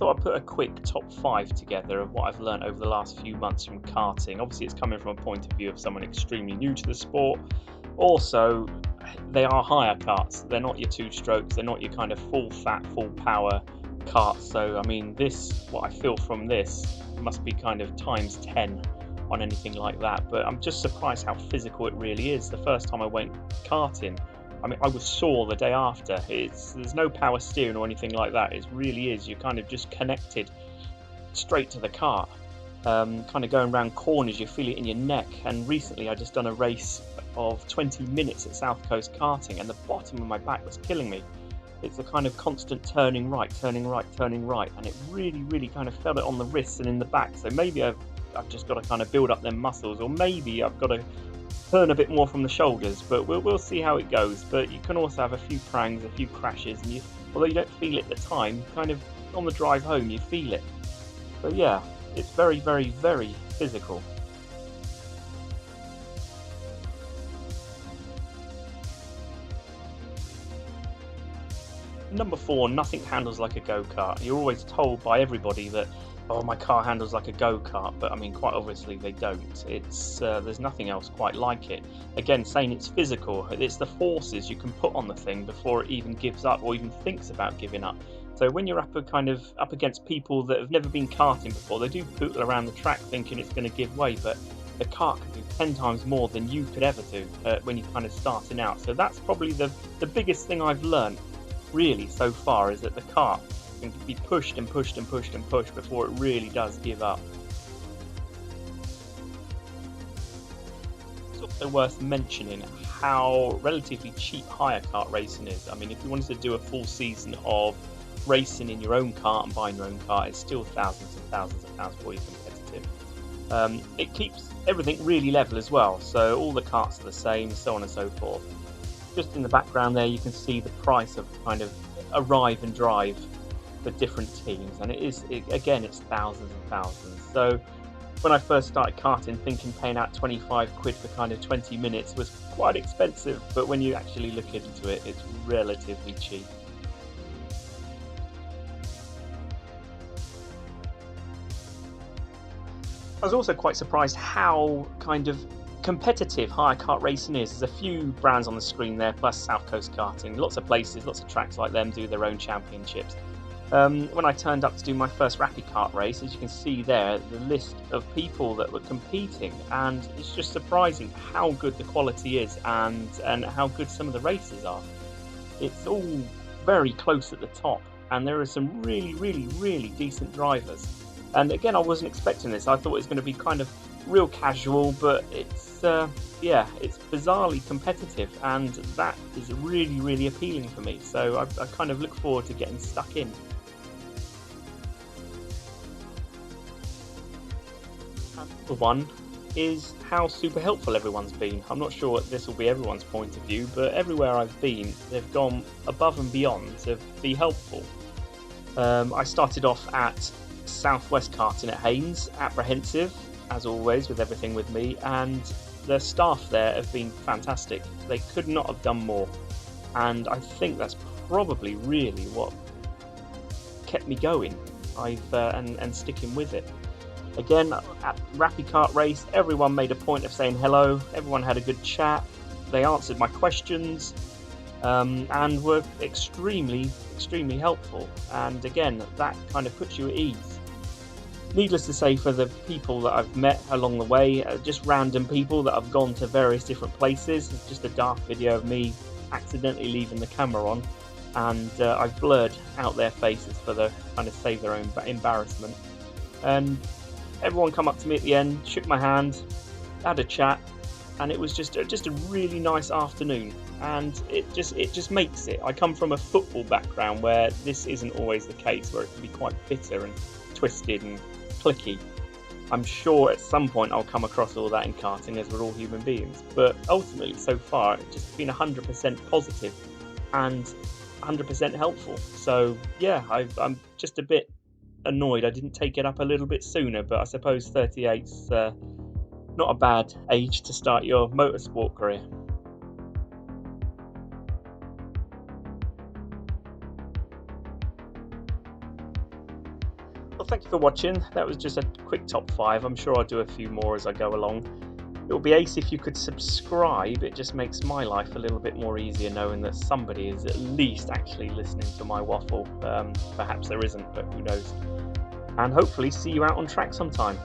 thought I'd put a quick top 5 together of what I've learned over the last few months from karting. Obviously, it's coming from a point of view of someone extremely new to the sport. Also, they are higher karts. They're not your two strokes. They're not your kind of full fat, full power karts. So, I mean, what I feel from this must be kind of times 10 on anything like that. But I'm just surprised how physical it really is. The first time I went karting, I mean, I was sore the day after. There's no power steering or anything like that. It really is. You're kind of just connected straight to the kart. Kind of going around corners, you feel it in your neck. And recently, I just done a race of 20 minutes at South Coast Karting, and the bottom of my back was killing me. It's a kind of constant turning right, and it really, really kind of felt it on the wrists and in the back. So maybe I've just got to kind of build up them muscles, or maybe I've got to turn a bit more from the shoulders, but we'll see how it goes. But you can also have a few prangs, a few crashes, and although you don't feel it at the time, kind of on the drive home you feel it. So yeah, it's very, very, very physical. Number 4, nothing handles like a go-kart. You're always told by everybody that, oh, my car handles like a go-kart, but I mean, quite obviously they don't. There's nothing else quite like it. Again, saying it's physical, it's the forces you can put on the thing before it even gives up or even thinks about giving up. So when you're up against people that have never been karting before, they do poodle around the track thinking it's going to give way, but the kart can do 10 times more than you could ever do when you're kind of starting out. So that's probably the biggest thing I've learned really so far, is that the kart can be pushed and pushed and pushed and pushed before it really does give up. It's also worth mentioning how relatively cheap hire kart racing is. I mean, if you wanted to do a full season of racing in your own kart and buying your own kart, it's still thousands and thousands of pounds before you're competitive. It keeps everything really level as well, so all the karts are the same, so on and so forth. Just in the background there, you can see the price of kind of arrive and drive for different teams, and again, it's thousands and thousands. So when I first started karting, thinking paying out 25 quid for kind of 20 minutes was quite expensive, but when you actually look into it, it's relatively cheap. I was also quite surprised how kind of competitive hire kart racing is. There's a few brands on the screen there, plus South Coast Karting. Lots of places, lots of tracks like them do their own championships. When I turned up to do my first Rappy Kart race, as you can see there, the list of people that were competing, and it's just surprising how good the quality is and how good some of the races are. It's all very close at the top, and there are some really, really, really decent drivers. And again, I wasn't expecting this. I thought it was going to be kind of real casual, but it's bizarrely competitive, and that is really, really appealing for me. So I kind of look forward to getting stuck in. Number 1 is how super helpful everyone's been. I'm not sure this will be everyone's point of view, but everywhere I've been, they've gone above and beyond to be helpful. I started off at Southwest Karting at Haynes, apprehensive as always with everything with me, and the staff there have been fantastic. They could not have done more, and I think that's probably really what kept me going and sticking with it. Again, at Rappy Kart race, everyone made a point of saying hello, everyone had a good chat, they answered my questions, and were extremely, extremely helpful, and again, that kind of puts you at ease. Needless to say, for the people that I've met along the way, just random people that have gone to various different places, it's just a daft video of me accidentally leaving the camera on, and I've blurred out their faces for the kind of save their own embarrassment. And everyone come up to me at the end, shook my hand, had a chat, and it was just a really nice afternoon. And it just makes it. I come from a football background where this isn't always the case, where it can be quite bitter and twisted and clicky. I'm sure at some point I'll come across all that in karting, as we're all human beings, but ultimately so far it's just been 100% positive and 100% helpful. So yeah, I'm just a bit annoyed I didn't take it up a little bit sooner, but I suppose 38's not a bad age to start your motorsport career. Well, thank you for watching. That was just a quick top 5. I'm sure I'll do a few more as I go along. It would be ace if you could subscribe. It just makes my life a little bit more easier knowing that somebody is at least actually listening to my waffle. Perhaps there isn't, but who knows. And hopefully see you out on track sometime.